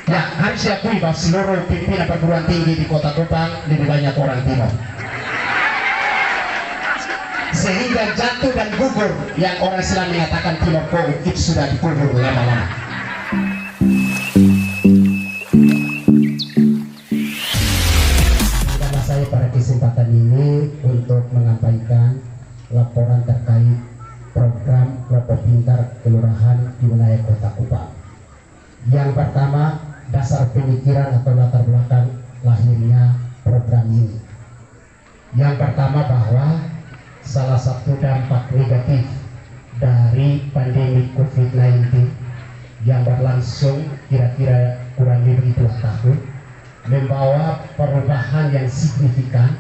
Ya, harus diakui bahwa seluruh pimpinan perguruan tinggi di Kota Kupang lebih banyak orang timur. Sehingga jatuh dan gugur yang orang Islam mengatakan timur kau itu sudah dikubur lama-lama. Karena saya pada kesempatan ini untuk menyampaikan laporan terkait program Kelompok Pintar Kelurahan di wilayah Kota Kupang. Yang pertama, dasar pemikiran atau latar belakang lahirnya program ini. Yang pertama bahwa salah satu dampak negatif dari pandemi COVID-19 yang berlangsung kira-kira kurang lebih 2 tahun membawa perubahan yang signifikan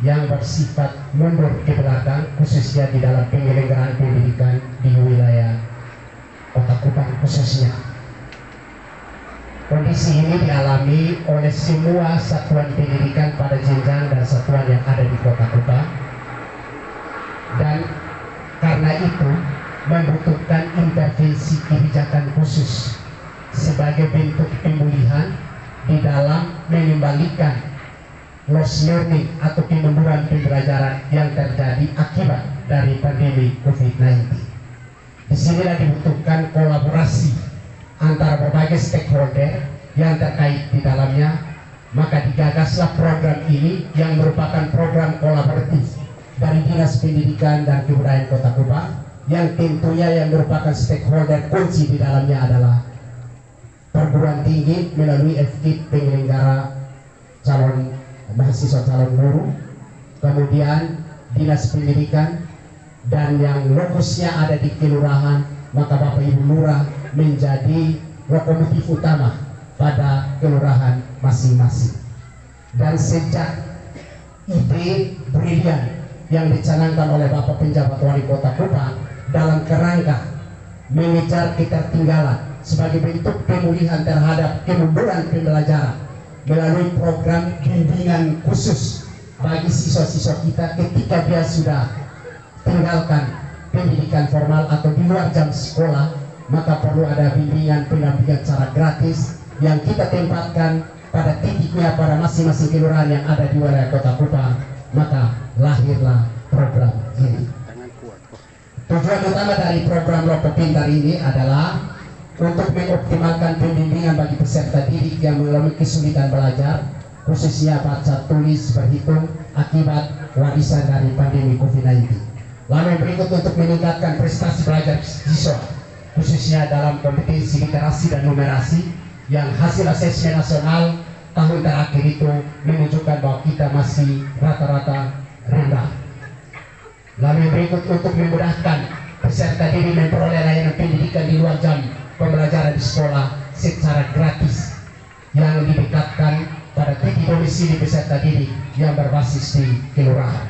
yang bersifat mundur ke belakang, khususnya di dalam penyelenggaraan pendidikan di wilayah Kota Kupang khususnya. Kondisi ini dialami oleh semua satuan pendidikan pada jenjang dan satuan yang ada di Kota Kupang, dan karena itu membutuhkan intervensi kebijakan khusus sebagai bentuk pemulihan di dalam mengembalikan lost learning atau kemunduran pembelajaran yang terjadi akibat dari pandemi COVID-19. Disinilah dibutuhkan kolaborasi antara berbagai stakeholder yang terkait di dalamnya, maka digagaslah program ini yang merupakan program kolaboratif dari Dinas Pendidikan dan Kebudayaan Kota Kupang, yang tentunya yang merupakan stakeholder kunci di dalamnya adalah perguruan tinggi melalui FKIP penyelenggara calon mahasiswa calon guru, kemudian Dinas Pendidikan, dan yang lokusnya ada di kelurahan, maka Bapak Ibu Lurah menjadi lokomotif utama pada kelurahan masing-masing. Dan sejak ide brilian yang dicanangkan oleh Bapak Penjabat Wali Kota Kupang dalam kerangka mengejar ketertinggalan sebagai bentuk pemulihan terhadap kemunduran pembelajaran melalui program bimbingan khusus bagi siswa-siswa kita ketika dia sudah tinggalkan pendidikan formal atau di luar jam sekolah, maka perlu ada bimbingan pendampingan secara gratis yang kita tempatkan pada titiknya pada masing-masing kelurahan yang ada di wilayah Kota Kupang. Maka lahirlah program ini. Tujuan utama dari program Kelompok Pintar ini adalah untuk mengoptimalkan pembimbingan bagi peserta didik yang mengalami kesulitan belajar, khususnya baca, tulis, berhitung akibat warisan dari pandemi COVID-19. Lalu yang berikut untuk meningkatkan prestasi belajar siswa, khususnya dalam kompetensi literasi dan numerasi yang hasil asesmen nasional tahun terakhir itu menunjukkan bahwa kita masih rata-rata rendah. Lalu yang berikut untuk memudahkan peserta didik memperoleh layanan pendidikan di luar jam pembelajaran di sekolah secara gratis yang didekatkan pada titik domisili peserta didik yang berbasis di kelurahan.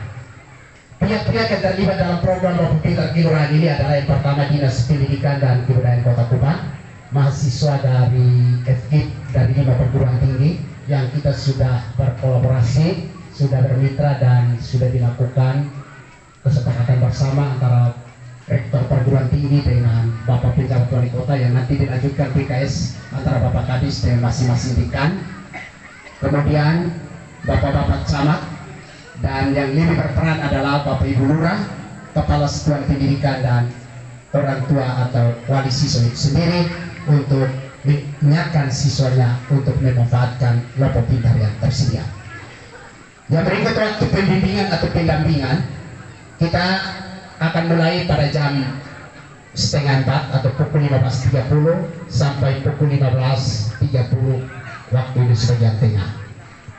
Pihak-pihak yang terlibat dalam program Kelompok Pintar Kelurahan ini adalah yang pertama Dinas Pendidikan dan Kebudayaan Kota Kupang, mahasiswa dari FKIP dari 5 perguruan tinggi yang kita sudah berkolaborasi, sudah bermitra dan sudah dilakukan kesepakatan bersama antara Rektor Perguruan Tinggi dengan Bapak Penjabat Wali Kota yang nanti dilanjutkan PKS antara Bapak Kadis dengan masing-masing dekan, kemudian Bapak-Bapak Camat, dan yang lebih berperan adalah Bapak Ibu Lurah, Kepala Satuan Pendidikan dan orang tua atau wali siswa itu sendiri untuk mengingatkan siswanya untuk memanfaatkan Kelompok Pintar yang tersedia. Yang berikut waktu pembimbingan atau pendampingan kita akan mulai pada jam 3:30 atau pukul 15.30 sampai pukul 15.30 waktu Indonesia bagian tengah.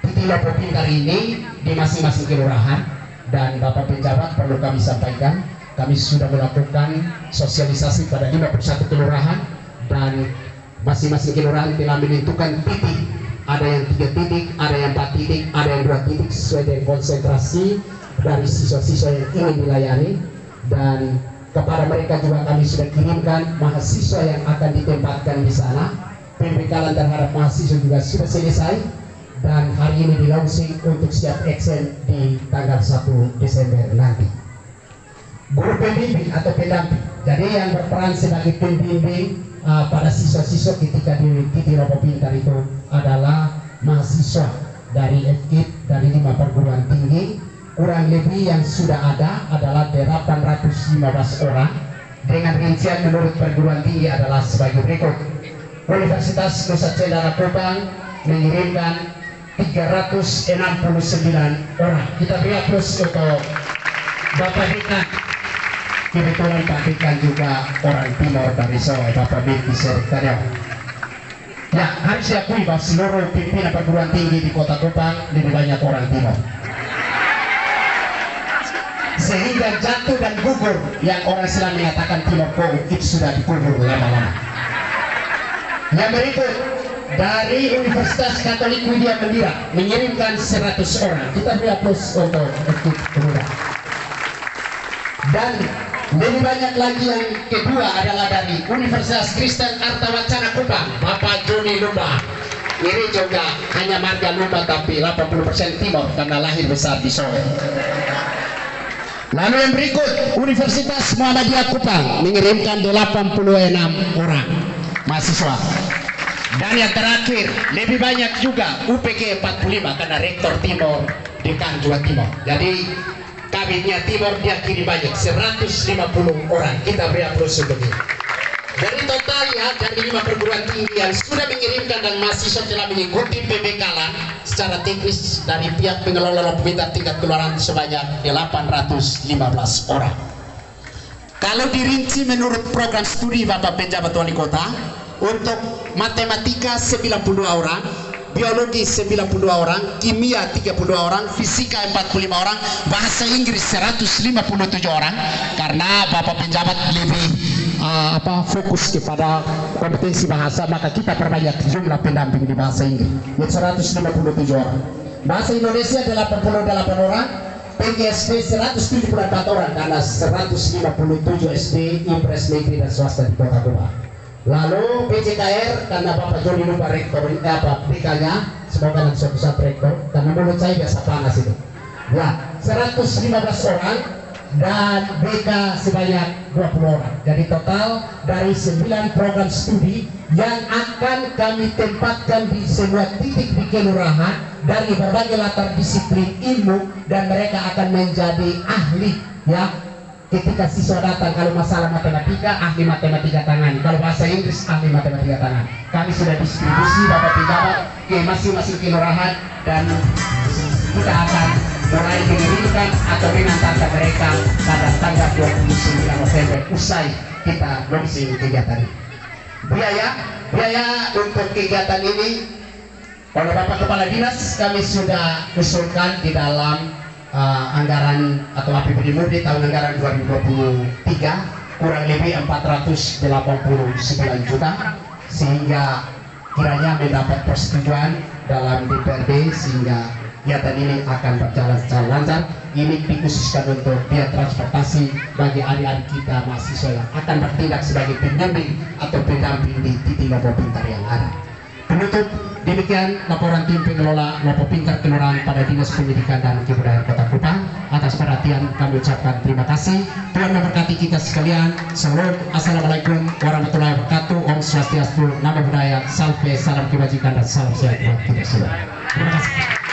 Titik Kelompok Pintar ini di masing-masing kelurahan, dan Bapak Penjabat perlu kami sampaikan, kami sudah melakukan sosialisasi pada 51 kelurahan dan masing-masing kelurahan telah menentukan titik. Ada yang 3 titik, ada yang 4 titik, ada yang 2 titik sesuai dengan konsentrasi dari siswa-siswa yang ingin dilayani, dan kepada mereka juga kami sudah kirimkan mahasiswa yang akan ditempatkan di sana. Pembekalan terhadap mahasiswa juga sudah selesai dan hari ini di launching untuk siap action di tanggal 1 Desember nanti. Guru pembimbing atau pendamping, jadi yang berperan sebagai pembimbing pada siswa-siswa ketika di Titi Lopo Pintar itu adalah mahasiswa dari FKIP dari 5 perguruan tinggi. Kurang lebih yang sudah ada adalah 815 orang, dengan rincian menurut perguruan tinggi adalah sebagai berikut. Universitas Nusa Cendana Kupang mengirimkan 369 orang. Kita beri aplaus untuk Bapak Dekan. Kebetulan Pak Dekan juga orang Timor dari Soe, Bapak Miki Seriktaryo. Ya, harus diakui bahwa seluruh pimpinan perguruan tinggi di Kota Kupang lebih banyak orang Timor. Sehingga jatuh dan gugur yang orang Islam mengatakan Timor Kogo itu sudah dikubur lama-lama. Yang berikut dari Universitas Katolik Widya Mandira mengirimkan 100 orang. Kita beri aplaus untuk ekip kedua. Dan lebih banyak lagi yang kedua adalah dari Universitas Kristen Arta Wacana Kupang, Bapak Joni Lumba. Ini juga hanya marga Lumba tapi 80% Timor karena lahir besar di Solo. Lalu yang berikut Universitas Muhammadiyah Kupang mengirimkan 86 orang mahasiswa. Dan yang terakhir lebih banyak juga UPG 45 karena rektor Timor, dekan juga Timor. Jadi kabinnya Timor dia kiri banyak 150 orang. Kita beri aplaus untuk ini. Dari total ya dari 5 perguruan tinggi yang sudah mengirimkan dan mahasiswa telah mengikuti pembekalan secara teknis dari pihak pengelola pemerintah tingkat kelurahan sebanyak 815 orang. Kalau dirinci menurut program studi Bapak Penjabat Wali Kota, untuk matematika 92 orang, biologi 92 orang, kimia 32 orang, fisika 45 orang, bahasa Inggris 157 orang, karena Bapak Penjabat lebih fokus kepada kompetensi bahasa, maka kita perbanyak jumlah pendamping di bahasa Inggris, 157 orang. Bahasa Indonesia 88 orang, PGSD 174 orang, karena 157 SD, impres negeri dan swasta di Kota Kupang. Lalu PJKR karena Bapak Joni Lumba rektor BK-nya, semoga nanti suatu saat rektor, karena menurut saya biasa panas itu. Ya, 115 orang dan BK sebanyak 20 orang. Jadi total dari 9 program studi yang akan kami tempatkan di semua titik di kelurahan dari berbagai latar disiplin ilmu, dan mereka akan menjadi ahli ya. Ketika siswa datang, kalau masalah matematika, ahli matematika tangan. Kalau bahasa Inggris, ahli matematika tangan. Kami sudah distribusi Bapak Penjabat ke masing-masing kelurahan, dan kita akan mulai mengirimkan atau mengantarkan mereka pada tanggal 29 November usai kita launching kegiatan ini. Biaya untuk kegiatan ini oleh Bapak Kepala Dinas kami sudah usulkan di dalam anggaran atau APBD Murni tahun anggaran 2023 kurang lebih 489 juta, sehingga kiranya mendapat persetujuan dalam DPRD sehingga kegiatan ini akan berjalan secara lancar. Ini dikhususkan untuk biaya transportasi bagi adik-adik kita mahasiswa yang akan bertindak sebagai pendamping atau pendamping di titik Lopo Pintar yang ada. Penutup, demikian laporan tim pengelola Lopo Pintar Kelurahan pada Dinas Pendidikan dan Kebudayaan Kota Kupang. Atas perhatian kami ucapkan terima kasih. Tuhan memberkati kita sekalian. Salam, assalamualaikum warahmatullahi wabarakatuh. Om Swastiastu, Namo Buddhaya, Salam kebajikan dan salam sejahtera kita semua. Terima kasih.